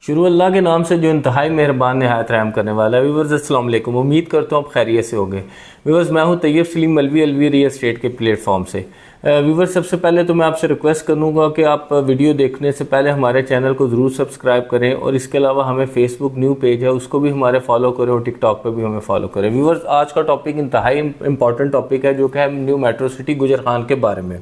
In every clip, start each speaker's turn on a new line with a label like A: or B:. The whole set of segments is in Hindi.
A: शुरू अल्लाह के नाम से जो इंतहाई मेहरबान नहायत रहम करने वाला है। व्यूवर्स अस्सलाम वालेकुम, उम्मीद करता हूँ आप खैरियत से होंगे। व्यूवर्स मैं हूँ तैयब सलीम मलवी अलवी रियल एस्टेट के प्लेटफॉर्म से। व्यूवर्स सबसे पहले तो मैं आपसे रिक्वेस्ट करूँगा कि आप वीडियो देखने से पहले हमारे चैनल को ज़रूर सब्सक्राइब करें और इसके अलावा हमें फेसबुक न्यू पेज है उसको भी हमारे फॉलो करें और टिकटॉक पर भी हमें फॉलो करें। व्यूवर्स आज का टॉपिक इंतहाई इंपॉर्टेंट टॉपिक है जो कि है न्यू मेट्रो सिटी गुजर खान के बारे में।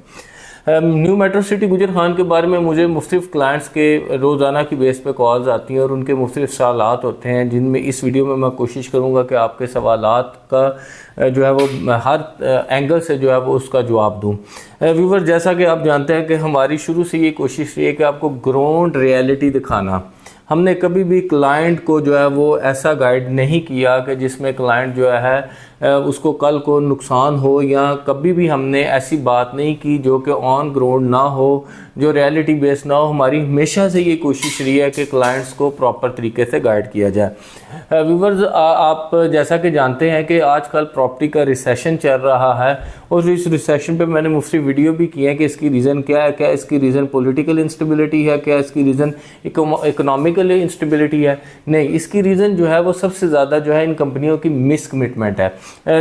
A: न्यू मेट्रो सिटी गुजर खान के बारे में मुझे मुख्तलिफ क्लाइंट्स के रोज़ाना की बेस पे कॉल्स आती हैं और उनके मुख्तलिफ सवालात होते हैं, जिनमें इस वीडियो में मैं कोशिश करूँगा कि आपके सवालात का जो है वो हर एंगल से जो है वो उसका जवाब दूँ। व्यूवर जैसा कि आप जानते हैं कि हमारी शुरू से ये कोशिश रही है कि आपको ग्राउंड रियलिटी दिखाना। हमने कभी भी क्लाइंट को जो है वो ऐसा गाइड नहीं किया कि जिसमें क्लाइंट जो है उसको कल को नुकसान हो, या कभी भी हमने ऐसी बात नहीं की जो कि ऑन ग्राउंड ना हो, जो रियलिटी बेस्ड ना हो। हमारी हमेशा से ये कोशिश रही है कि क्लाइंट्स को प्रॉपर तरीके से गाइड किया जाए। व्यूवर्स आप जैसा कि जानते हैं कि आजकल प्रॉपर्टी का रिसेशन चल रहा है और इस रिसेशन पे मैंने मुफ्ती वीडियो भी किए हैं कि इसकी रीज़न क्या है, क्या इसकी रीज़न पॉलिटिकल इंस्टेबिलिटी है, क्या इसकी रीज़न इकोनॉमिकल इंस्टेबिलिटी है। नहीं, इसकी रीज़न जो है वो सबसे ज़्यादा जो है इन कंपनियों की मिस कमिटमेंट है।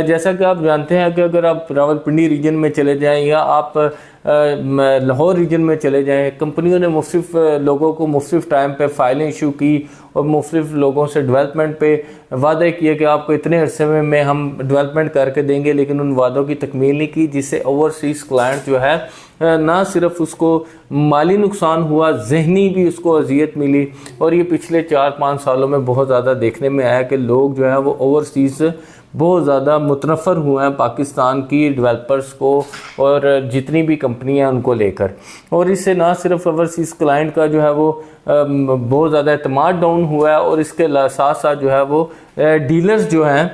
A: जैसा कि आप जानते हैं कि अगर आप रावलपिंडी रीजन में चले जाएं या आप लाहौर रीजन में चले जाएं, कंपनियों ने मुख्तलिफ लोगों को मुख्तलिफ टाइम पे फाइलें इशू की और मुख्तलिफ लोगों से डेवलपमेंट पे वादे किए कि आपको इतने अरसे में हम डेवलपमेंट करके देंगे, लेकिन उन वादों की तकमील नहीं की, जिससे ओवरसीज़ क्लाइंट जो है ना सिर्फ उसको माली नुकसान हुआ, जहनी भी उसको अजियत मिली। और ये पिछले 4-5 सालों में बहुत ज़्यादा देखने में आया कि लोग जो है वो ओवरसीज़ बहुत ज़्यादा मुतनफ़र हुए हैं पाकिस्तान की डेवलपर्स को और जितनी भी कंपनियां उनको लेकर। और इससे ना सिर्फ ओवरसीज़ क्लाइंट का जो है वो बहुत ज़्यादा एतमाद डाउन हुआ है और इसके साथ साथ जो है वो डीलर्स जो हैं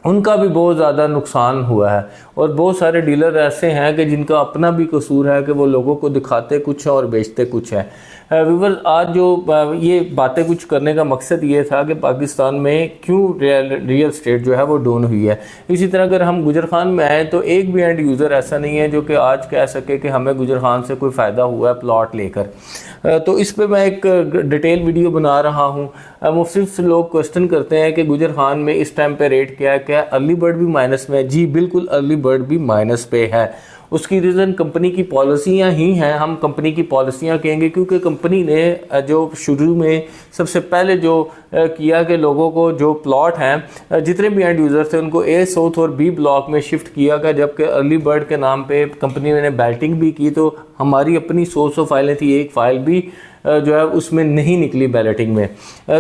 A: उनका भी बहुत ज़्यादा नुकसान हुआ है। और बहुत सारे डीलर ऐसे हैं कि जिनका अपना भी कसूर है कि वो लोगों को दिखाते कुछ है और बेचते कुछ है। व्यूअर्स आज जो ये बातें कुछ करने का मकसद ये था कि पाकिस्तान में क्यों रियल स्टेट जो है वो डाउन हुई है। इसी तरह अगर हम गुजर खान में आए तो एक भी एंड यूज़र ऐसा नहीं है जो कि आज कह सके कि हमें गुजर खान से कोई फ़ायदा हुआ है प्लॉट लेकर। तो इस पर मैं एक डिटेल वीडियो बना रहा हूँ। मुख्तलिफ लोग क्वेश्चन करते हैं कि गुजर खान में इस टाइम पे रेट क्या है, क्या अर्ली बर्ड भी माइनस में है? जी बिल्कुल, अर्ली बर्ड भी माइनस पे है। उसकी रीज़न कंपनी की पॉलिसियां ही हैं। हम कंपनी की पॉलिसियां कहेंगे क्योंकि कंपनी ने जो शुरू में सबसे पहले जो किया कि लोगों को जो प्लॉट हैं जितने भी एंड यूज़र थे उनको ए साउथ और बी ब्लॉक में शिफ्ट किया गया, जबकि अर्ली बर्ड के नाम पे कंपनी ने बैल्टिंग भी की। तो हमारी अपनी 100 फाइलें थी, एक फ़ाइल भी जो है उसमें नहीं निकली बैलेटिंग में।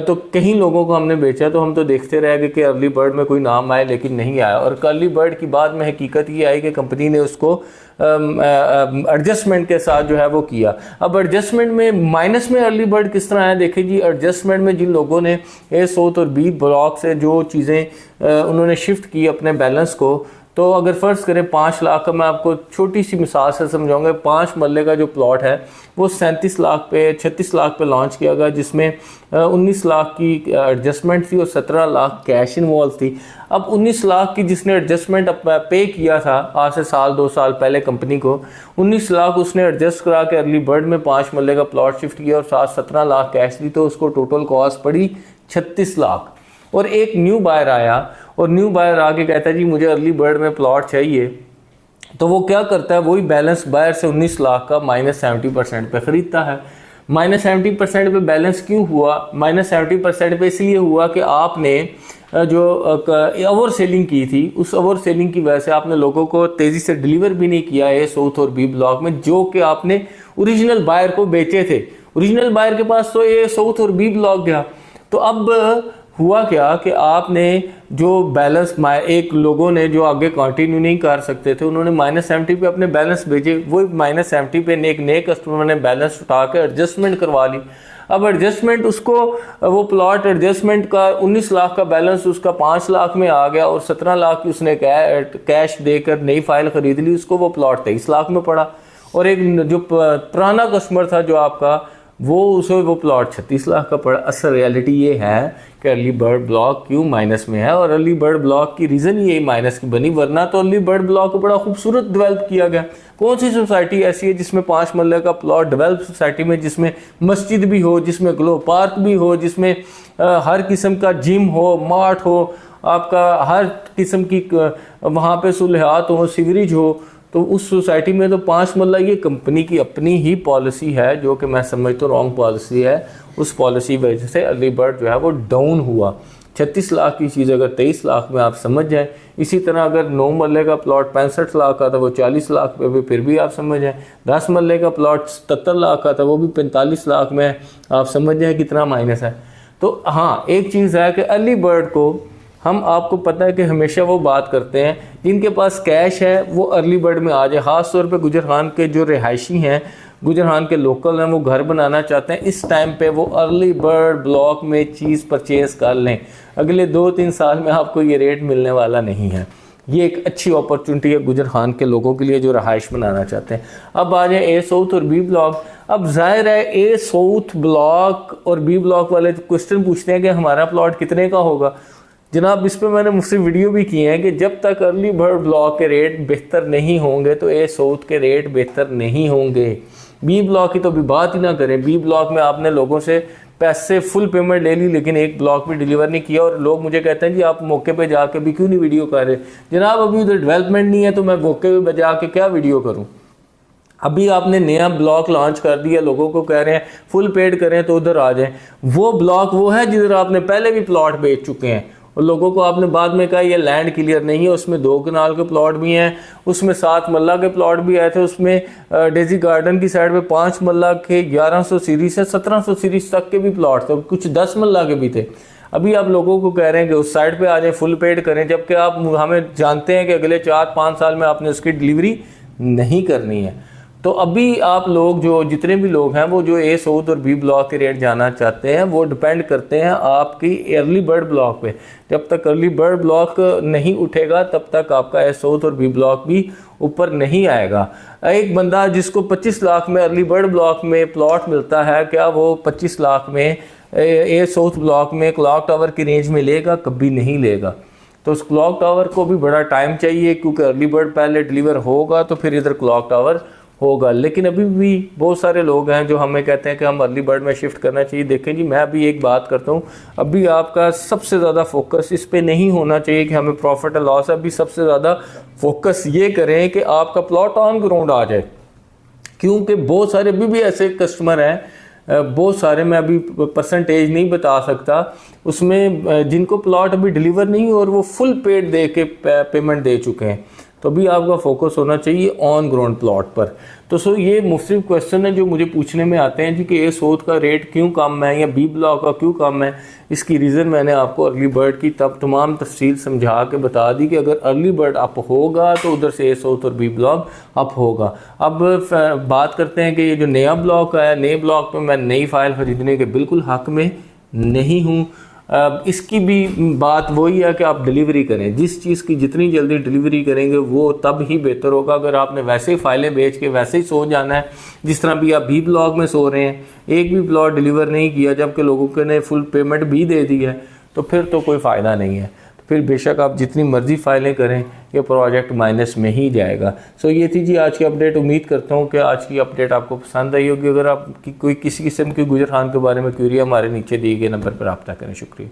A: तो कहीं लोगों को हमने बेचा तो हम तो देखते रह गए कि अर्ली बर्ड में कोई नाम आए, लेकिन नहीं आया। और अर्ली बर्ड की बाद में हकीकत ये आई कि कंपनी ने उसको एडजस्टमेंट के साथ जो है वो किया। अब एडजस्टमेंट में माइनस में अर्ली बर्ड किस तरह है देखें जी। एडजस्टमेंट में जिन लोगों ने ए साउथ और बी ब्लॉक से जो चीज़ें उन्होंने शिफ्ट की अपने बैलेंस को, तो अगर फ़र्ज़ करें 5 लाख का, मैं आपको छोटी सी मिसाल से समझाऊंगा। 5 मरले का जो प्लॉट है वो 37 लाख पे 36 लाख पे लॉन्च किया गया, जिसमें 19 लाख की एडजस्टमेंट थी और 17 लाख कैश इन्वॉल्व थी। अब 19 लाख की जिसने एडजस्टमेंट पे किया था आज से 1-2 साल पहले कंपनी को, 19 लाख उसने एडजस्ट करा के अर्ली बर्ड में 5 मरले का प्लॉट शिफ्ट किया और साथ 17 लाख कैश दी, तो उसको टोटल कॉस्ट पड़ी 36 लाख। और एक न्यू बायर आया और न्यू बायर आके कहता है जी मुझे अर्ली बर्ड में प्लॉट चाहिए, तो वो क्या करता है, वही बैलेंस बायर से 19 लाख का -70% पे ख़रीदता है। -70% पे बैलेंस क्यों हुआ? -70% पे इसलिए हुआ कि आपने जो ओवर सेलिंग की थी, उस ओवर सेलिंग की वजह से आपने लोगों को तेज़ी से डिलीवर भी नहीं किया ए साउथ और बी ब्लॉक में, जो कि आपने ओरिजिनल बायर को बेचे थे। ओरिजिनल बायर के पास तो ए साउथ और बी ब्लॉक गया। तो अब हुआ क्या कि आपने जो बैलेंस एक लोगों ने जो आगे कंटिन्यू नहीं कर सकते थे, उन्होंने -70 पे अपने बैलेंस भेजे। वो -70 पे एक नए कस्टमर ने बैलेंस उठा के एडजस्टमेंट करवा ली। अब एडजस्टमेंट उसको वो प्लॉट एडजस्टमेंट का 19 लाख का बैलेंस उसका 5 लाख में आ गया और 17 लाख की उसने कैश देकर नई फाइल ख़रीद ली, उसको वो प्लॉट 23 लाख में पड़ा। और एक जो पुराना कस्टमर था जो आपका, वो प्लॉट 36 लाख का पड़ा। असल रियलिटी ये है कि अर्ली बर्ड ब्लॉक क्यों माइनस में है, और अर्ली बर्ड ब्लॉक की रीज़न ये माइनस की बनी, वरना तो अर्ली बर्ड ब्लॉक को बड़ा खूबसूरत डेवलप किया गया। कौन सी सोसाइटी ऐसी है जिसमें 5 मरले का प्लॉट डेवलप सोसाइटी में, जिसमें मस्जिद भी हो, जिसमें ग्लो पार्क भी हो, जिसमें हर किस्म का जिम हो, मार्ट हो, आपका हर किस्म की वहाँ पे सुलहात हो, सीवरेज हो, तो उस सोसाइटी में तो 5 मरला ये कंपनी की अपनी ही पॉलिसी है, जो कि मैं समझता हूँ रॉन्ग पॉलिसी है। उस पॉलिसी की वजह से अर्ली बर्ड जो है वो डाउन हुआ। 36 लाख की चीज़ अगर 23 लाख में आप समझ जाएं, इसी तरह अगर 9 मरले का प्लॉट 65 लाख का था वो 40 लाख पे भी फिर भी आप समझ जाएं, 10 मरले का प्लॉट 77 लाख का था वो भी 45 लाख में, आप समझ जाएं कितना माइनस है। तो हाँ, एक चीज़ है कि अर्ली बर्ड को हम, आपको पता है कि हमेशा वो बात करते हैं जिनके पास कैश है वो अर्ली बर्ड में आ जाए। ख़ास तौर पे गुजरखान के जो रिहायशी हैं, गुजरखान के लोकल हैं, वो घर बनाना चाहते हैं, इस टाइम पे वो अर्ली बर्ड ब्लॉक में चीज़ परचेज़ कर लें। अगले 2-3 साल में आपको ये रेट मिलने वाला नहीं है। ये एक अच्छी अपॉर्चुनिटी है गुजरखान के लोगों के लिए जो रहाइश बनाना चाहते हैं। अब आ जाए ए साउथ और बी ब्लॉक। अब जाहिर है ए साउथ ब्लॉक और बी ब्लॉक वाले क्वेश्चन पूछते हैं कि हमारा प्लॉट कितने का होगा। जनाब, इस पर मैंने मुझसे वीडियो भी किए हैं कि जब तक अर्ली बर्ड ब्लॉक के रेट बेहतर नहीं होंगे तो ए साउथ के रेट बेहतर नहीं होंगे। बी ब्लॉक की तो अभी बात ही ना करें। बी ब्लॉक में आपने लोगों से पैसे फुल पेमेंट ले ली, लेकिन एक ब्लॉक भी डिलीवर नहीं किया, और लोग मुझे कहते हैं जी आप मौके पे जाके भी क्यों नहीं वीडियो कर रहे। जनाब, अभी उधर डेवलपमेंट नहीं है तो मैं मौके पे जाके क्या वीडियो करूँ। अभी आपने नया ब्लॉक लॉन्च कर दिया, लोगों को कह रहे हैं फुल पेड करें तो उधर आ जाएं। वो ब्लॉक वो है जिधर आपने पहले भी प्लॉट बेच चुके हैं, और लोगों को आपने बाद में कहा ये लैंड क्लियर नहीं है, उसमें 2 कनाल के प्लॉट भी हैं, उसमें 7 मल्ला के प्लॉट भी आए थे, उसमें डेजी गार्डन की साइड पे 5 मल्ला के 1100 सीरीज से 1700 सीरीज तक के भी प्लॉट थे, कुछ 10 मल्ला के भी थे। अभी आप लोगों को कह रहे हैं कि उस साइड पे आ जाए, फुल पेड करें, जबकि आप हमें जानते हैं कि अगले 4-5 साल में आपने उसकी डिलीवरी नहीं करनी है। तो अभी आप लोग जो जितने भी लोग हैं वो जो ए साउथ और बी ब्लॉक के रेट जाना चाहते हैं, वो डिपेंड करते हैं आपकी अर्ली बर्ड ब्लॉक पे। जब तक अर्ली बर्ड ब्लॉक नहीं उठेगा तब तक आपका ए साउथ और बी ब्लॉक भी ऊपर नहीं आएगा। एक बंदा जिसको 25 लाख में अर्ली बर्ड ब्लॉक में प्लॉट मिलता है, क्या वो 25 लाख में ए साउथ ब्लॉक में क्लॉक टावर की रेंज में लेगा? कभी नहीं लेगा। तो उस क्लॉक टावर को भी बड़ा टाइम चाहिए, क्योंकि अर्ली बर्ड पहले डिलीवर होगा तो फिर इधर क्लॉक टावर होगा। लेकिन अभी भी बहुत सारे लोग हैं जो हमें कहते हैं कि हम अर्ली बर्ड में शिफ्ट करना चाहिए। देखें जी, मैं अभी एक बात करता हूँ, अभी आपका सबसे ज़्यादा फोकस इस पे नहीं होना चाहिए कि हमें प्रॉफिट और लॉस है। अभी सबसे ज़्यादा फोकस ये करें कि आपका प्लॉट ऑन ग्राउंड आ जाए, क्योंकि बहुत सारे अभी भी ऐसे कस्टमर हैं, बहुत सारे, मैं अभी परसेंटेज नहीं बता सकता, उसमें जिनको प्लॉट अभी डिलीवर नहीं और वो फुल पेड दे के पेमेंट दे चुके हैं। तो अभी आपका फोकस होना चाहिए ऑन ग्राउंड प्लॉट पर। तो सो ये मुख्तलिफ क्वेश्चन है जो मुझे पूछने में आते हैं जी कि ए साउथ का रेट क्यों कम है या बी ब्लॉक का क्यों कम है। इसकी रीज़न मैंने आपको अर्ली बर्ड की तब तमाम तफसील समझा के बता दी कि अगर अर्ली बर्ड अप होगा तो उधर से ए साउथ और बी ब्लॉक अप होगा। अब बात करते हैं कि ये जो नया ब्लॉक आया, नए ब्लॉक में मैं नई फाइल ख़रीदने के बिल्कुल हक़ में नहीं हूँ। इसकी भी बात वही है कि आप डिलीवरी करें, जिस चीज़ की जितनी जल्दी डिलीवरी करेंगे वो तब ही बेहतर होगा। अगर आपने वैसे ही फाइलें बेच के वैसे ही सो जाना है, जिस तरह भी आप बी ब्लॉक में सो रहे हैं, एक भी प्लॉट डिलीवर नहीं किया जबकि लोगों के ने फुल पेमेंट भी दे दी है, तो फिर तो कोई फ़ायदा नहीं है। तो फिर बेशक आप जितनी मर्ज़ी फाइलें करें, ये प्रोजेक्ट माइनस में ही जाएगा। सो ये थी जी आज की अपडेट। उम्मीद करता हूँ कि आज की अपडेट आपको पसंद आई होगी। अगर आपकी कोई किसी किस्म की गुजरखान के बारे में क्वेरी, हमारे नीचे दिए गए नंबर पर रब्ता करें। शुक्रिया।